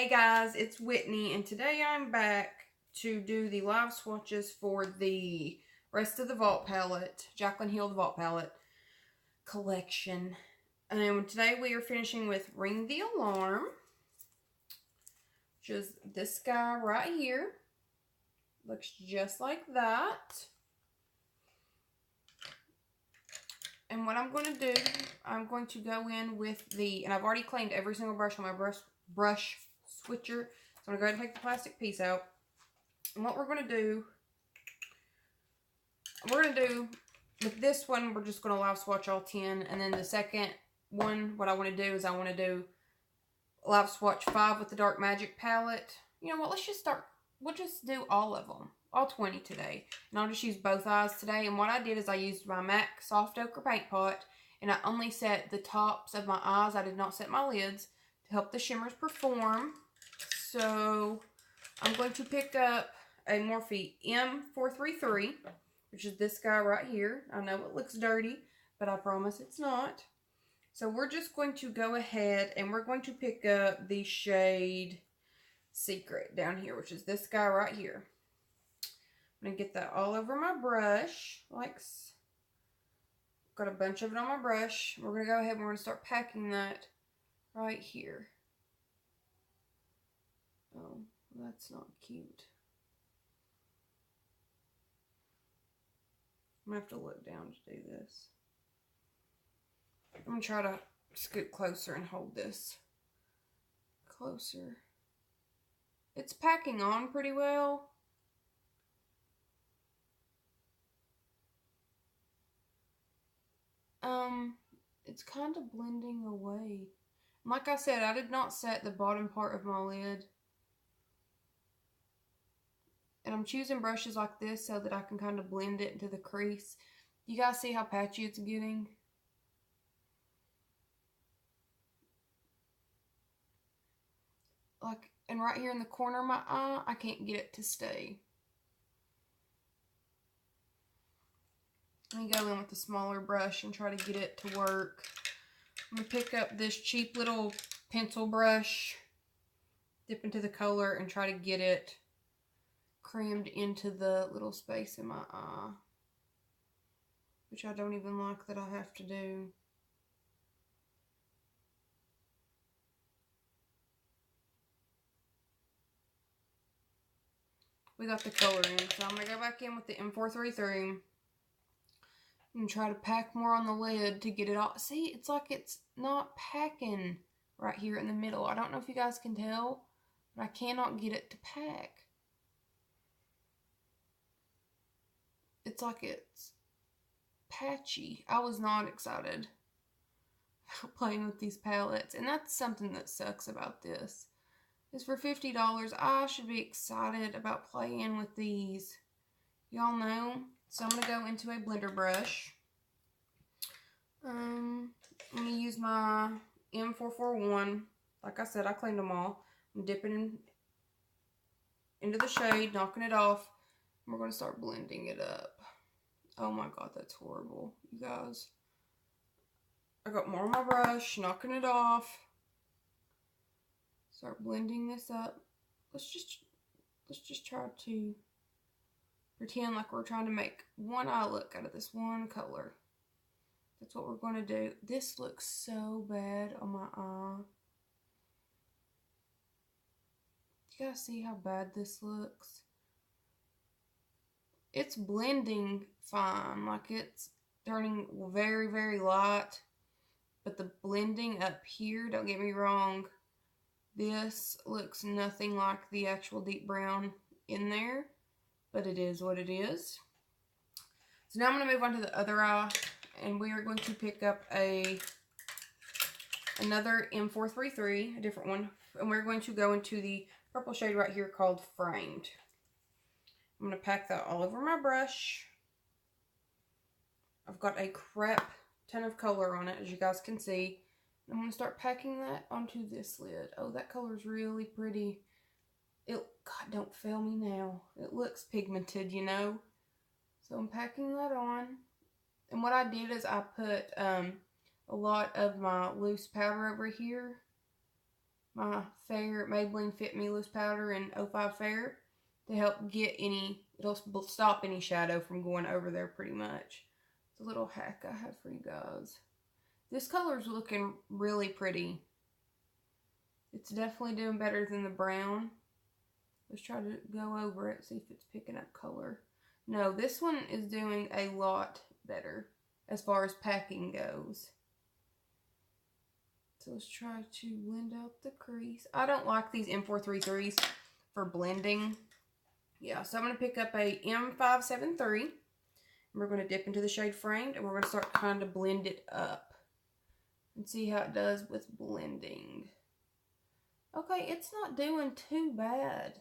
Hey guys, it's Whitney, and today I'm back to do the live swatches for the rest of the Vault palette, Jaclyn Hill the Vault palette collection. And today we are finishing with Ring the Alarm, which is this guy right here. Looks just like that. And what I'm going to do, I'm going to go in with the, and I've already cleaned every single brush on my brush switcher. So I'm going to go ahead and take the plastic piece out. And what we're going to do with this one, we're just going to live swatch all 10. And then the second one, what I want to do is I want to do live swatch 5 with the Dark Magic palette. You know what, let's just start, we'll just do all of them. All 20 today. And I'll just use both eyes today. And what I did is I used my MAC Soft Ochre Paint Pot. And I only set the tops of my eyes. I did not set my lids to help the shimmers perform. So I'm going to pick up a Morphe M433, which is this guy right here. I know it looks dirty, but I promise it's not. So we're just going to go ahead and we're going to pick up the shade Secret down here, which is this guy right here. I'm going to get that all over my brush. Got a bunch of it on my brush. We're going to go ahead and we're going to start packing that right here. Oh, that's not cute. I'm going to have to look down to do this. I'm going to try to scoot closer and hold this closer. It's packing on pretty well. It's kind of blending away. Like I said, I did not set the bottom part of my lid. And I'm choosing brushes like this so that I can kind of blend it into the crease. You guys see how patchy it's getting? And right here in the corner of my eye, I can't get it to stay. Let me go in with a smaller brush and try to get it to work. I'm going to pick up this cheap little pencil brush, dip into the color, and try to get it crammed into the little space in my eye, which I don't even like that I have to do. We got the color in, so I'm going to go back in with the M433. And try to pack more on the lid to get it all. See, it's like it's not packing right here in the middle. I don't know if you guys can tell, but I cannot get it to pack. It's like it's patchy. I was not excited about playing with these palettes, and that's something that sucks about this. It's for $50. I should be excited about playing with these. Y'all know. So I'm going to go into a blender brush. I'm going to use my M441. Like I said, I cleaned them all. I'm dipping into the shade, knocking it off. We're going to start blending it up. Oh my god, that's horrible, you guys. I got more on my brush, knocking it off. Start blending this up. Let's just try to pretend like we're trying to make one eye look out of this one color. That's what we're going to do. This looks so bad on my eye. You guys see how bad this looks? It's blending fine. Like it's turning very, very light. But the blending up here, don't get me wrong, this looks nothing like the actual deep brown in there. But it is what it is. So now I'm going to move on to the other eye. And we are going to pick up another M433, a different one. And we're going to go into the purple shade right here called Framed. I'm going to pack that all over my brush. I've got a crap ton of color on it, as you guys can see. I'm going to start packing that onto this lid. Oh, that color is really pretty. God, don't fail me now. It looks pigmented, you know. So I'm packing that on. And what I did is I put a lot of my loose powder over here my Fair Maybelline Fit Me Loose Powder in 05 Fair to help get it'll stop any shadow from going over there pretty much. It's a little hack I have for you guys. This color's looking really pretty. It's definitely doing better than the brown. Let's try to go over it, see if it's picking up color. No, this one is doing a lot better as far as packing goes. So let's try to blend out the crease. I don't like these M433s for blending. Yeah, so I'm going to pick up a M573. And we're going to dip into the shade Framed, and we're going to start kind of blend it up and see how it does with blending. Okay, it's not doing too bad,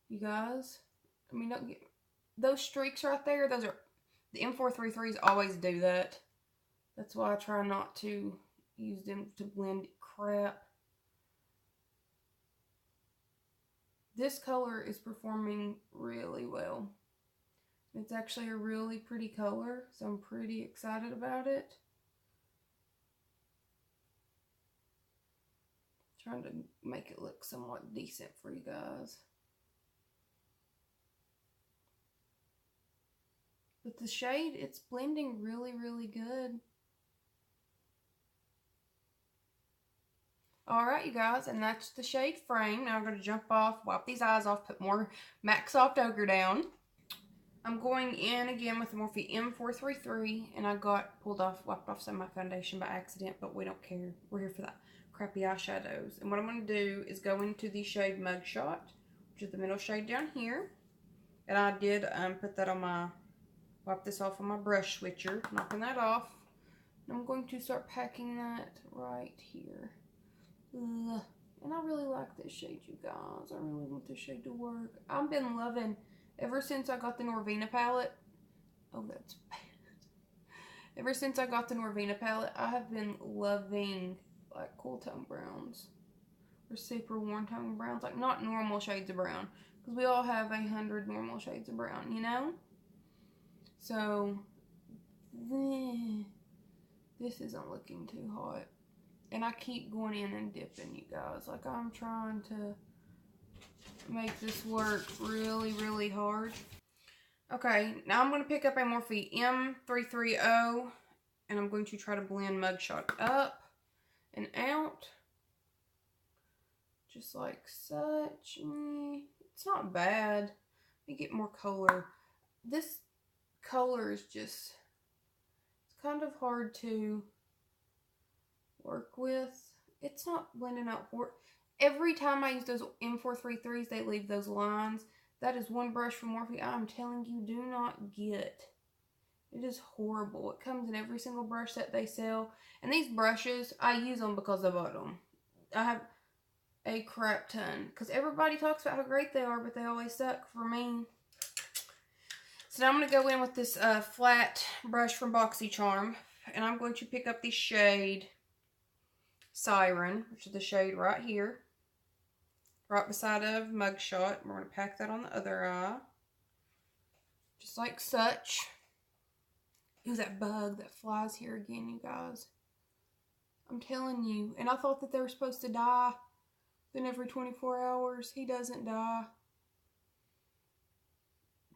you guys. I mean, don't get those streaks right there. Those are the M433s always do that. That's why I try not to use them to blend crap. This color is performing really well. It's actually a really pretty color, so I'm pretty excited about it. Trying to make it look somewhat decent for you guys. But the shade, it's blending really, really good. Alright, you guys, and that's the shade Frame. Now I'm going to jump off, wipe these eyes off, put more MAC Soft Ochre down. I'm going in again with the Morphe M433, and I wiped off some of my foundation by accident, but we don't care. We're here for that crappy eyeshadows. And what I'm going to do is go into the shade Mugshot, which is the middle shade down here. And I did put that on wipe this off on my brush switcher, knocking that off. And I'm going to start packing that right here. And I really like this shade, you guys. I really want this shade to work. I've been loving, ever since I got the Norvina palette. Oh, that's bad. Ever since I got the Norvina palette, I have been loving like cool tone browns or super warm tone browns, like not normal shades of brown, because we all have 100 normal shades of brown, you know. So this isn't looking too hot, and I keep going in and dipping, you guys. Like, I'm trying to make this work really, really hard. Okay, now I'm going to pick up a Morphe M330, and I'm going to try to blend Mugshot up and out, just like such. It's not bad. Let me get more color. This color is just, it's kind of hard to work with. It's not blending out for every time I use those M433s, they leave those lines. That is one brush from Morphe I'm telling you, do not get. It is horrible. It comes in every single brush that they sell. And these brushes, I use them because I bought them. I have a crap ton, because everybody talks about how great they are, but they always suck for me. So now I'm going to go in with this flat brush from BoxyCharm, and I'm going to pick up the shade Siren, which is the shade right here, right beside of Mugshot. We're going to pack that on the other eye, just like such. Ooh, that bug that flies here again, you guys. I'm telling you. And I thought that they were supposed to die. Then every 24 hours, he doesn't die.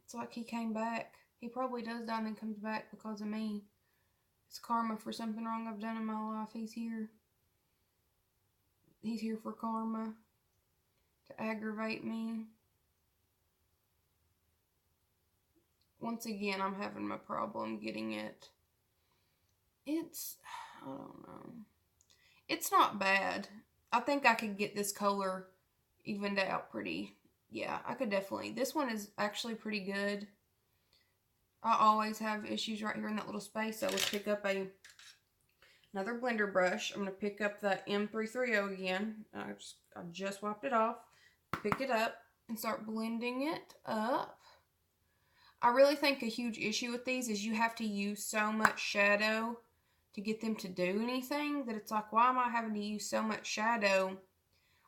It's like he came back. He probably does die and then comes back because of me. It's karma for something wrong I've done in my life. He's here. He's here for karma. To aggravate me. Once again, I'm having my problem getting it. I don't know. It's not bad. I think I could get this color evened out pretty. Yeah, I could definitely. This one is actually pretty good. I always have issues right here in that little space. So let's pick up another blender brush. I'm going to pick up the M330 again. I just wiped it off. Pick it up and start blending it up. I really think a huge issue with these is you have to use so much shadow to get them to do anything, that it's like, why am I having to use so much shadow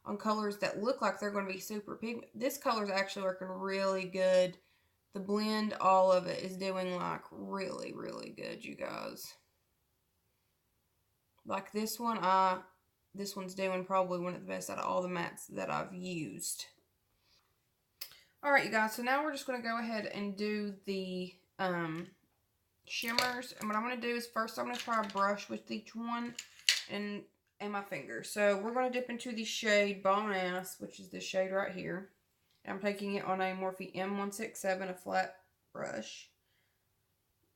on colors that look like they're going to be super pigment? This color is actually working really good. The blend, all of it is doing like really, really good, you guys. Like this one, I this one's doing probably one of the best out of all the mattes that I've used. Alright, you guys, so now we're just going to go ahead and do the shimmers. And what I'm going to do is first I'm going to try a brush with each one and my finger. So we're going to dip into the shade Bomb Ass, which is this shade right here. I'm taking it on a Morphe M167, a flat brush.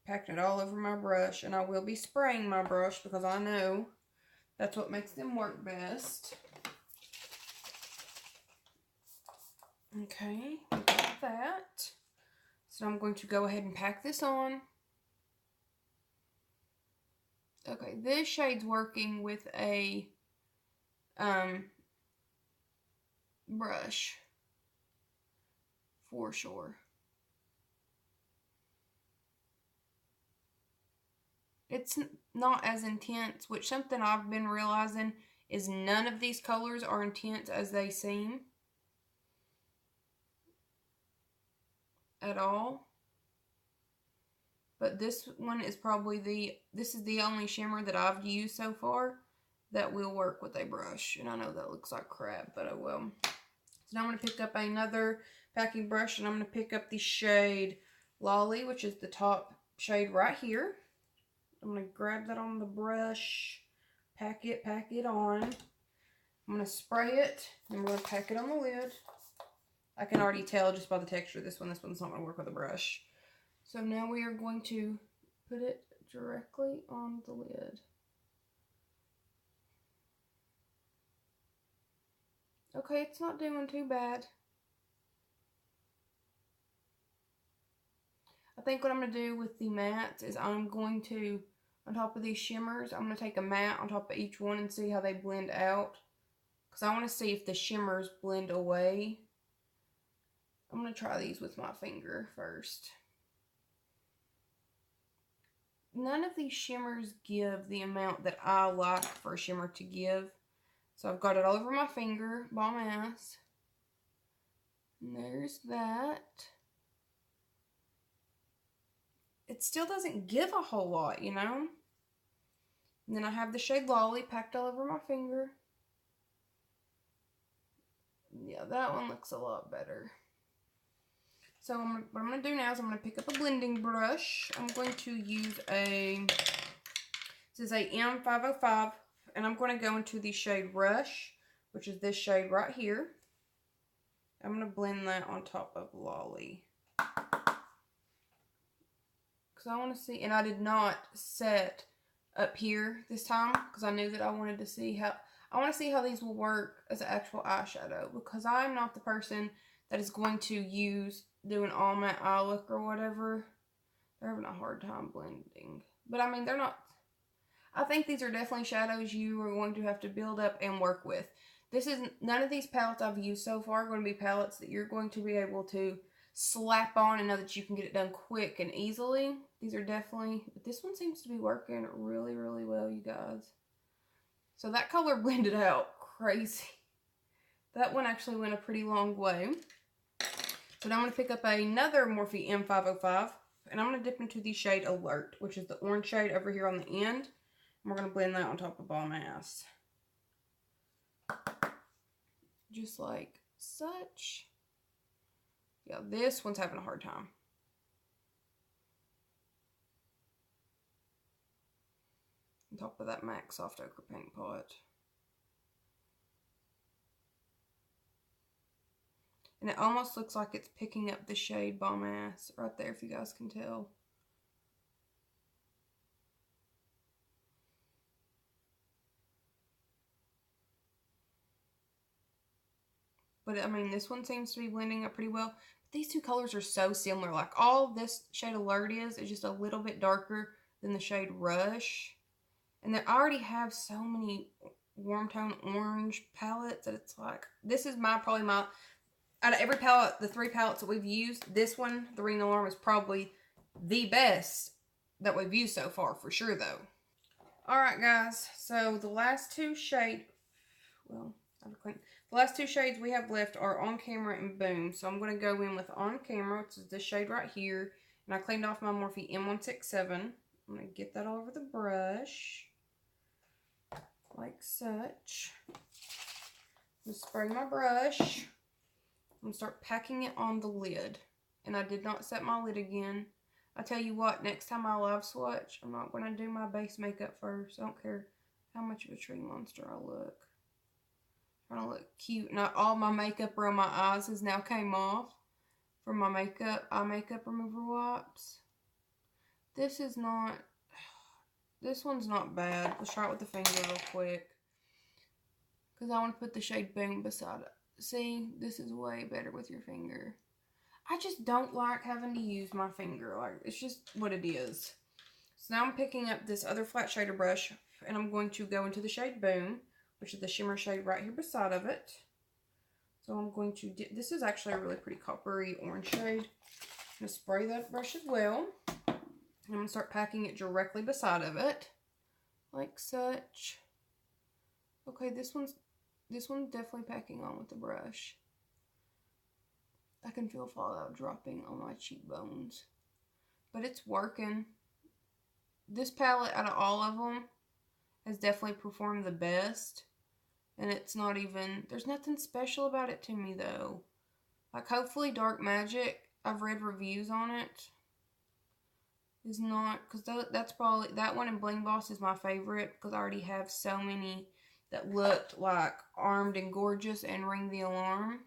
Packing it all over my brush, and I will be spraying my brush because I know that's what makes them work best. Okay, we got that. So I'm going to go ahead and pack this on. Okay, this shade's working with a brush for sure. It's not as intense, which something I've been realizing is none of these colors are intense as they seem at all. But this one is probably this is the only shimmer that I've used so far that will work with a brush. And I know that looks like crap, but I will. So now I'm going to pick up another packing brush, and I'm going to pick up the shade Lolly, which is the top shade right here. I'm going to grab that on the brush, pack it on. I'm going to spray it, and we're going to pack it on the lid. I can already tell just by the texture of this one's not going to work with a brush. So now we are going to put it directly on the lid. Okay, it's not doing too bad. I think what I'm going to do with the mattes is I'm going to, on top of these shimmers, I'm going to take a matte on top of each one and see how they blend out. Because I want to see if the shimmers blend away. I'm going to try these with my finger first. None of these shimmers give the amount that I like for a shimmer to give. So I've got it all over my finger, Bomb Ass. And there's that. It still doesn't give a whole lot, you know? And then I have the shade Lolly packed all over my finger. Yeah, that one looks a lot better. So what I'm going to do now is I'm going to pick up a blending brush. I'm going to use this is a M505, and I'm going to go into the shade Rush, which is this shade right here. I'm going to blend that on top of Lolly. Because I want to see, and I did not set up here this time because I knew that I wanted to see how these will work as an actual eyeshadow, because I'm not the person that is going to do an all matte eye look or whatever. They're having a hard time blending. But I mean, they're not, I think these are definitely shadows you are going to have to build up and work with. None of these palettes I've used so far are going to be palettes that you're going to be able to slap on and know that you can get it done quick and easily. These are definitely, but this one seems to be working really, really well, you guys. So that color blended out crazy. That one actually went a pretty long way. So now I'm going to pick up another Morphe M505, and I'm going to dip into the shade Alert, which is the orange shade over here on the end. And we're going to blend that on top of Bomb Ass. Just like such. Yeah, this one's having a hard time. On top of that MAC Soft Ochre paint pot. And it almost looks like it's picking up the shade Bomb Ass right there, if you guys can tell. But I mean, this one seems to be blending up pretty well. But these two colors are so similar. Like, all this shade Alert is just a little bit darker than the shade Rush. And I already have so many warm tone orange palettes that it's like, this is probably my, out of every palette, the 3 palettes that we've used, this one, the Ring Alarm, is probably the best that we've used so far, for sure, though. Alright, guys, so the last two shades, well, the last two shades we have left are On Camera and Boom. So I'm going to go in with On Camera, which is this shade right here. And I cleaned off my Morphe M167. I'm going to get that all over the brush. like such. I'm going to spray my brush. I'm going to start packing it on the lid. And I did not set my lid again. I tell you what, next time I live swatch, I'm not going to do my base makeup first. I don't care how much of a tree monster I look. I'm trying to look cute. Not all my makeup around my eyes has now came off from my eye makeup remover wipes. This one's not bad. Let's try it with the finger real quick. Because I want to put the shade Boom beside it. See, this is way better with your finger. I just don't like having to use my finger. Like, it's just what it is. So now I'm picking up this other flat shader brush. And I'm going to go into the shade Boom, which is the shimmer shade right here beside of it. So I'm going to dip. This is actually a really pretty coppery orange shade. I'm going to spray that brush as well. I'm going to start packing it directly beside of it. Like such. Okay, this one's definitely packing on with the brush. I can feel fallout dropping on my cheekbones. But it's working. This palette, out of all of them, has definitely performed the best. And it's not even, there's nothing special about it to me though. Like, hopefully Dark Magic, I've read reviews on it, is not, because that's probably, that one in Bling Boss is my favorite, because I already have so many that looked like Armed and Gorgeous and Ring the Alarm.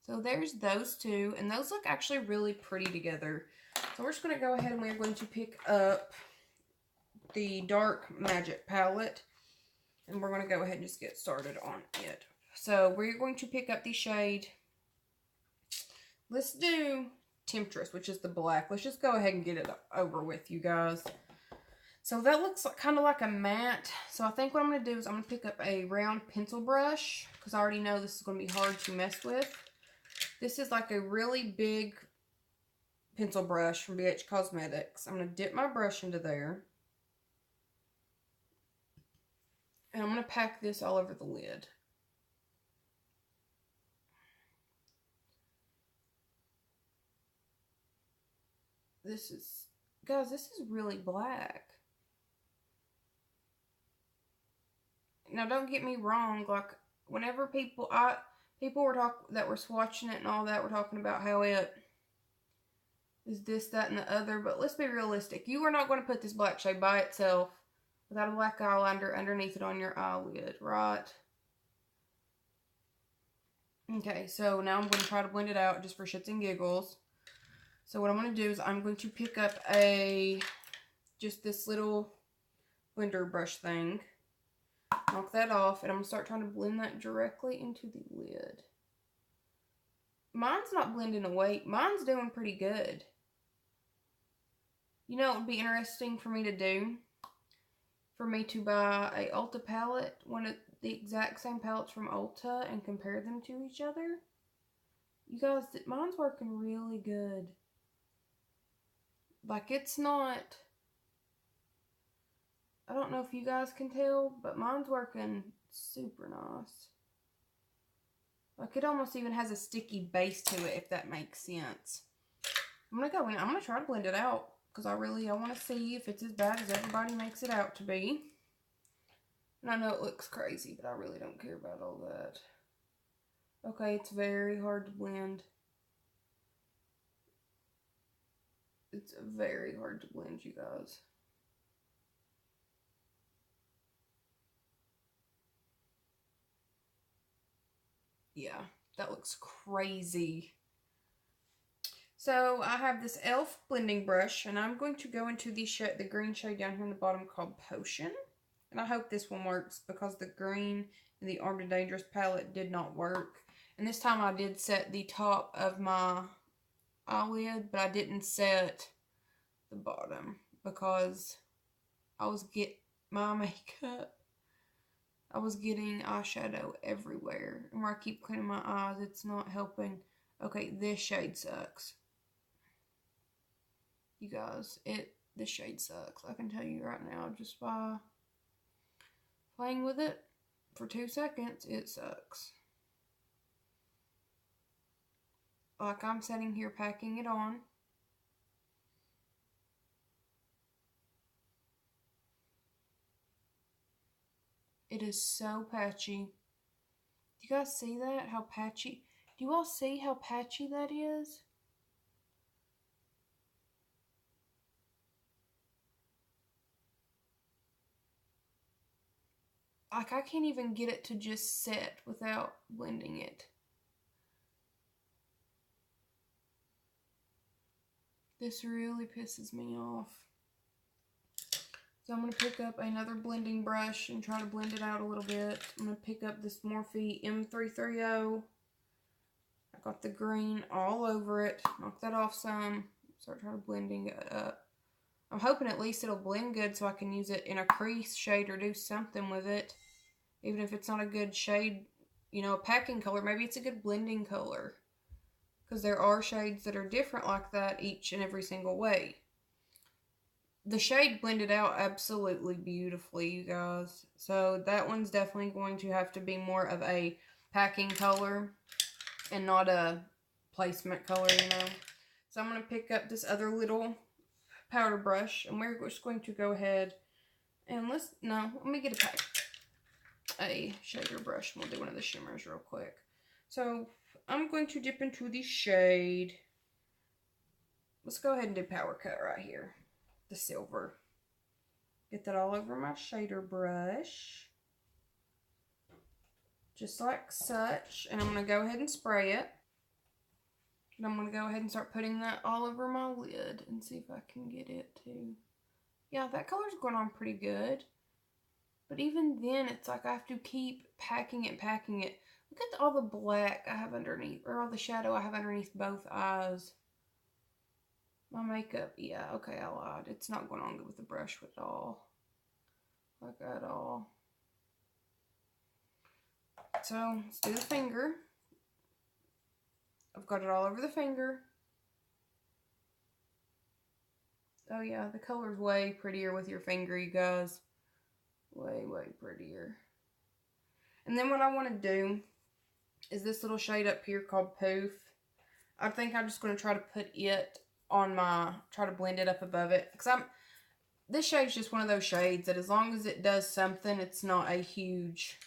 So there's those two, and those look actually really pretty together. So we're just going to go ahead and we're going to pick up the Dark Magic palette, and we're going to go ahead and just get started on it. So we're going to pick up the shade, let's do Temptress, which is the black. Let's just go ahead and get it over with, you guys. So that looks like, kind of like a matte. So I think what I'm going to do is I'm going to pick up a round pencil brush, because I already know this is going to be hard to mess with. This is like a really big pencil brush from BH Cosmetics. I'm going to dip my brush into there. And I'm going to pack this all over the lid. Guys, this is really black. Now, don't get me wrong. Like, whenever people were that were swatching it and all that, were talking about how it is this, that, and the other. But let's be realistic. You are not going to put this black shade by itself without a black eyeliner underneath it on your eyelid, right? Okay, so now I'm going to try to blend it out just for shits and giggles. So what I'm going to do is I'm going to pick up just this little blender brush thing. Knock that off, and I'm going to start trying to blend that directly into the lid. Mine's not blending away. Mine's doing pretty good. You know, it would be interesting for me to do, for me to buy a Ulta palette, one of the exact same palettes from Ulta, and compare them to each other. You guys, mine's working really good. Like, it's not, I don't know if you guys can tell, but mine's working super nice. Like, it almost even has a sticky base to it, if that makes sense. I'm going to go in. I'm going to try to blend it out, because I want to see if it's as bad as everybody makes it out to be. And I know it looks crazy, but I really don't care about all that. Okay, it's very hard to blend. It's very hard to blend, you guys. Yeah, that looks crazy. So I have this e.l.f. blending brush, and I'm going to go into the green shade down here in the bottom called Potion. And I hope this one works, because the green in the Armed and Dangerous palette did not work. And this time I did set the top of my eyelid, but I didn't set the bottom, because I was getting eyeshadow everywhere. And where I keep cleaning my eyes, it's not helping. Okay, this shade sucks. You guys, this shade sucks. I can tell you right now, just by playing with it for 2 seconds, it sucks. Like, I'm sitting here packing it on. It is so patchy. Do you guys see that? How patchy? Do you all see how patchy that is? Like, I can't even get it to just set without blending it. This really pisses me off. So I'm going to pick up another blending brush and try to blend it out a little bit. I'm going to pick up this Morphe M330. I got the green all over it. Knock that off some. Start trying to blending it up. I'm hoping at least it'll blend good so I can use it in a crease shade or do something with it. Even if it's not a good shade, you know, a packing color, maybe it's a good blending color. Because there are shades that are different like that each and every single way. The shade blended out absolutely beautifully, you guys. So that one's definitely going to have to be more of a packing color and not a placement color, you know. So I'm going to pick up this other little powder brush, and we're just going to go ahead and let me get a shader brush. We'll do one of the shimmers real quick. So I'm going to dip into the shade. Let's go ahead and do Power Cut right here. The silver. Get that all over my shader brush. Just like such. And I'm going to go ahead and spray it. And I'm going to go ahead and start putting that all over my lid and see if I can get it to... Yeah, that color's going on pretty good. But even then, it's like I have to keep packing it. Look at all the black I have underneath, or all the shadow I have underneath both eyes. My makeup, yeah, okay, I lied. It's not going on good with the brush at all. Like at all. So, let's do the finger. I've got it all over the finger. Oh yeah, the color's way prettier with your finger, you guys. Way, way prettier. And then what I want to do is this little shade up here called Poof. I think I'm just going to try to put it on try to blend it up above it. Because this shade's just one of those shades that as long as it does something, it's not a huge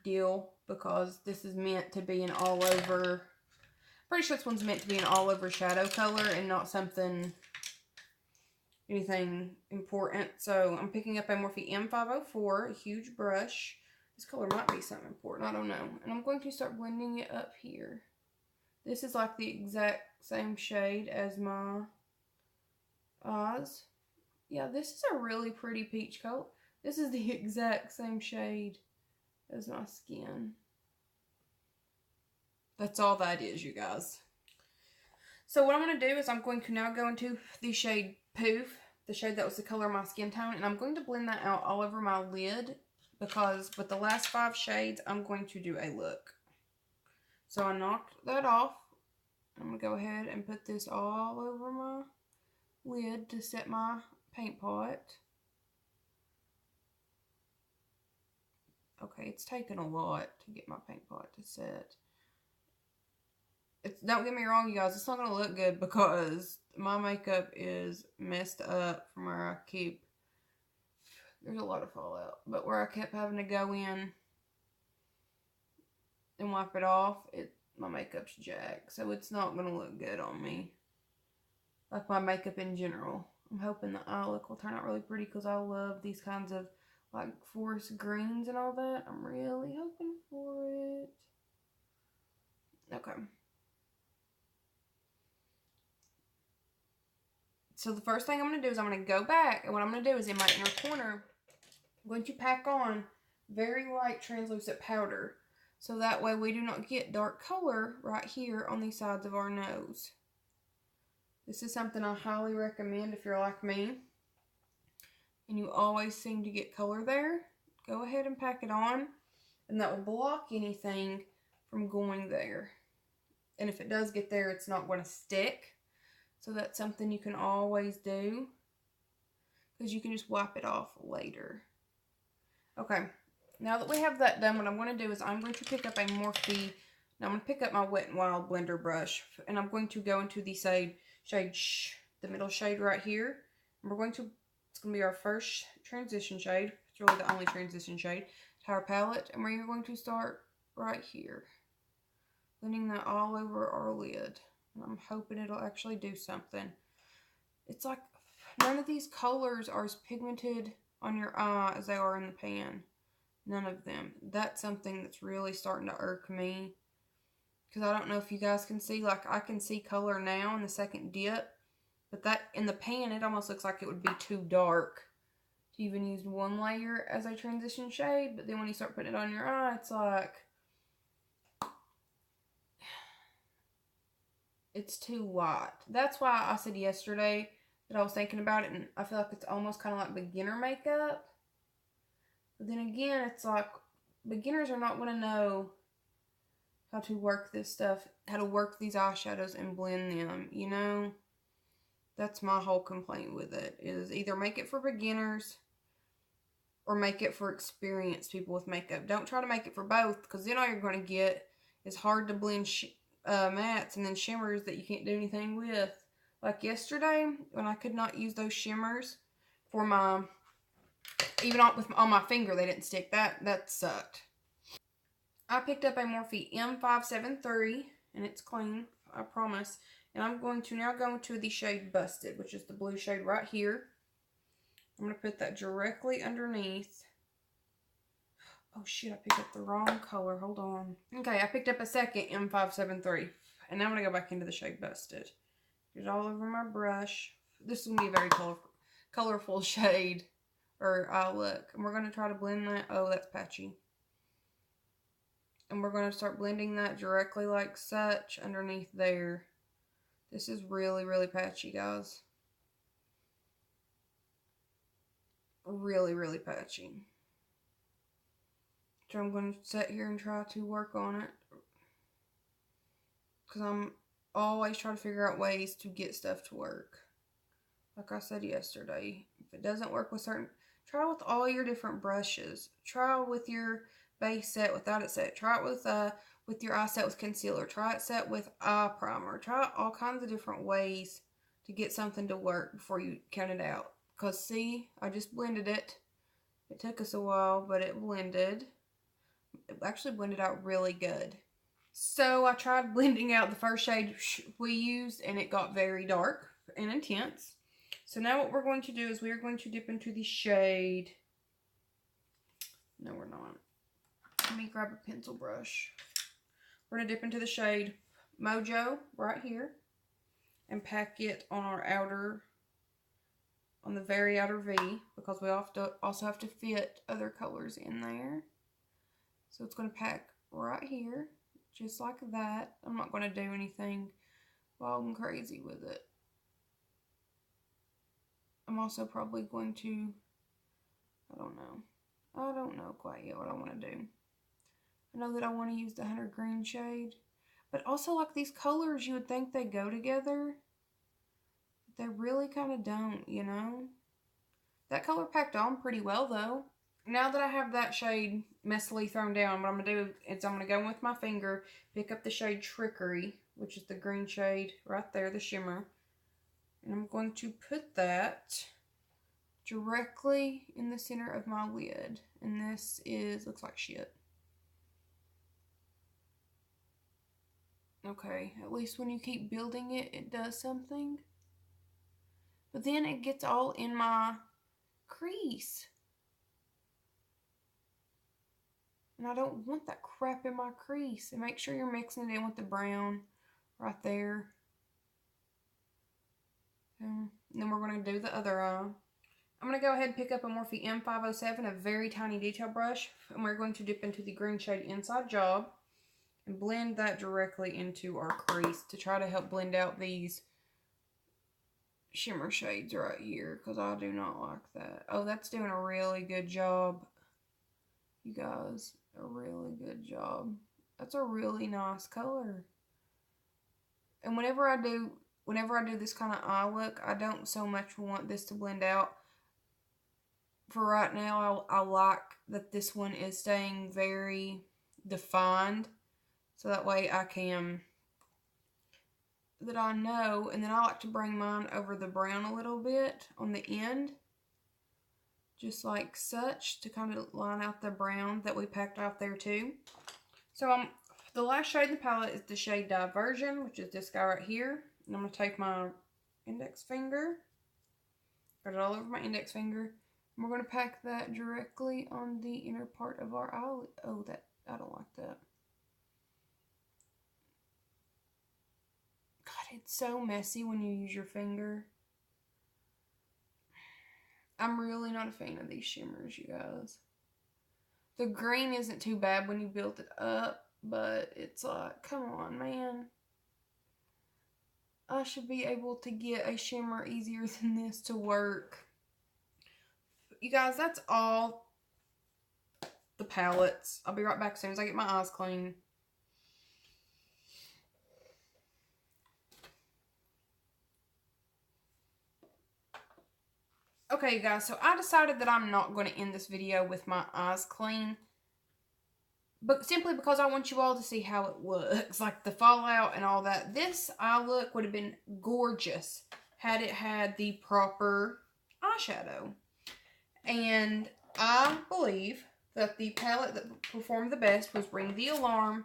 deal. Because this is meant to be an all over, pretty sure this one's meant to be an all over shadow color and not anything important. So I'm picking up a Morphe M504, a huge brush. This color might be something important, I don't know. And I'm going to start blending it up here. This is like the exact same shade as my eyes. Yeah, this is a really pretty peach color. This is the exact same shade as my skin. That's all that is, you guys. So what I'm going to do is I'm going to now go into the shade Poof, the shade that was the color of my skin tone, and I'm going to blend that out all over my lid because with the last 5 shades, I'm going to do a look. So I knocked that off. I'm going to go ahead and put this all over my lid to set my paint pot. Okay, it's taken a lot to get my paint pot to set. Don't get me wrong, you guys, it's not going to look good because my makeup is messed up from where I keep, there's a lot of fallout, but where I kept having to go in and wipe it off, my makeup's jacked, so it's not going to look good on me, like my makeup in general. I'm hoping the eye look will turn out really pretty because I love these kinds of like forest greens and all that. I'm really hoping for it. Okay. So the first thing I'm going to do is I'm going to go back, and what I'm going to do is in my inner corner, I'm going to pack on very light translucent powder. So that way we do not get dark color right here on the sides of our nose. This is something I highly recommend if you're like me and you always seem to get color there. Go ahead and pack it on, and that will block anything from going there. And if it does get there, it's not going to stick. So that's something you can always do because you can just wipe it off later. Okay, now that we have that done, what I'm going to do is I'm going to pick up a Morphe. Now I'm going to pick up my Wet n Wild blender brush, and I'm going to go into the shade, the middle shade right here. And it's going to be our first transition shade. It's really the only transition shade. Entire palette. And we're going to start right here. Blending that all over our lid. And I'm hoping it'll actually do something. It's like none of these colors are as pigmented on your eye as they are in the pan. None of them. That's something that's really starting to irk me. Because I don't know if you guys can see. Like, I can see color now in the second dip. But that, in the pan, it almost looks like it would be too dark to even use one layer as a transition shade. But then when you start putting it on your eye, it's like, it's too light. That's why I said yesterday that I was thinking about it, and I feel like it's almost kind of like beginner makeup. But then again, it's like, beginners are not going to know how to work this stuff, how to work these eyeshadows and blend them, you know? That's my whole complaint with it, is either make it for beginners or make it for experienced people with makeup. Don't try to make it for both, because then all you're going to get is hard to blend mattes and then shimmers that you can't do anything with. Like yesterday, when I could not use those shimmers for my, even on my finger, they didn't stick. That sucked. I picked up a Morphe M573, and it's clean, I promise. And I'm going to now go into the shade Busted, which is the blue shade right here. I'm going to put that directly underneath. Oh shit, I picked up the wrong color. Hold on. Okay, I picked up a second M573. And now I'm going to go back into the shade Busted. Get it all over my brush. This is going to be a very colorful shade or eye look. And we're going to try to blend that. Oh, that's patchy. And we're going to start blending that directly like such underneath there. This is really, really patchy, guys. Really, really patchy. So I'm going to sit here and try to work on it. Because I'm always trying to figure out ways to get stuff to work. Like I said yesterday, if it doesn't work with certain, try with all your different brushes. Try with your base set without it set. Try it with your eye set with concealer. Try it set with eye primer. Try all kinds of different ways to get something to work before you count it out. Because see, I just blended it. It took us a while, but it blended. It actually blended out really good. So I tried blending out the first shade we used, and it got very dark and intense. So now what we're going to do is we are going to dip into the shade. No, we're not. Let me grab a pencil brush. We're going to dip into the shade Mojo right here and pack it on our outer, on the very outer V, because we also have to fit other colors in there. So it's going to pack right here, just like that. I'm not going to do anything wild and crazy with it. I'm also probably going to, I don't know quite yet what I want to do. I know that I want to use the Hunter Green shade, but also like these colors, you would think they go together. They really kind of don't, you know? That color packed on pretty well though. Now that I have that shade messily thrown down, what I'm going to do is I'm going to go in with my finger, pick up the shade Trickery, which is the green shade right there, the shimmer. And I'm going to put that directly in the center of my lid. And this looks like shit. Okay, at least when you keep building it, it does something. But then it gets all in my crease. And I don't want that crap in my crease. And make sure you're mixing it in with the brown right there. And then we're going to do the other eye. I'm going to go ahead and pick up a Morphe M507, a very tiny detail brush. And we're going to dip into the green shade Inside Job. And blend that directly into our crease to try to help blend out these shimmer shades right here, because I do not like that. Oh, that's doing a really good job, you guys. A really good job. That's a really nice color. And whenever I do this kind of eye look, I don't so much want this to blend out. For right now, I like that this one is staying very defined. So that way I know, and then I like to bring mine over the brown a little bit on the end. just like such, to kind of line out the brown that we packed out there too. So the last shade in the palette is the shade Diversion, which is this guy right here. And I'm going to take my index finger, got it all over my index finger, and we're going to pack that directly on the inner part of our eyelid. Oh, that, I don't like that. God, it's so messy when you use your finger. I'm really not a fan of these shimmers, you guys. The green isn't too bad when you build it up, but it's like, come on, man. I should be able to get a shimmer easier than this to work. You guys, that's all the palettes. I'll be right back as soon as I get my eyes clean. Okay, you guys, so I decided that I'm not going to end this video with my eyes clean. But simply because I want you all to see how it looks. Like the fallout and all that. This eye look would have been gorgeous had it had the proper eyeshadow. And I believe that the palette that performed the best was Ring the Alarm,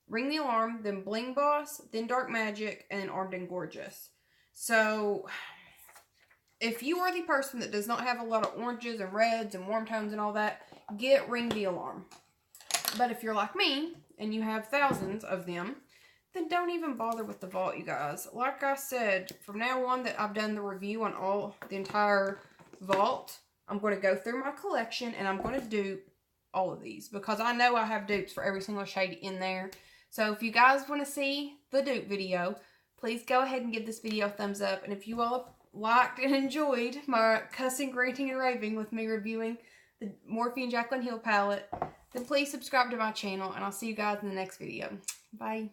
then Bling Boss, then Dark Magic, and then Armed and Gorgeous. So if you are the person that does not have a lot of oranges and reds and warm tones and all that, get Ring the Alarm. But if you're like me, and you have thousands of them, then don't even bother with the vault, you guys. Like I said, from now on that I've done the review on the entire vault, I'm going to go through my collection, and I'm going to dupe all of these. Because I know I have dupes for every single shade in there. So if you guys want to see the dupe video, please go ahead and give this video a thumbs up. And if you all liked and enjoyed my cussing, ranting, and raving with me reviewing the Morphe and Jaclyn Hill palette, then please subscribe to my channel, and I'll see you guys in the next video. Bye.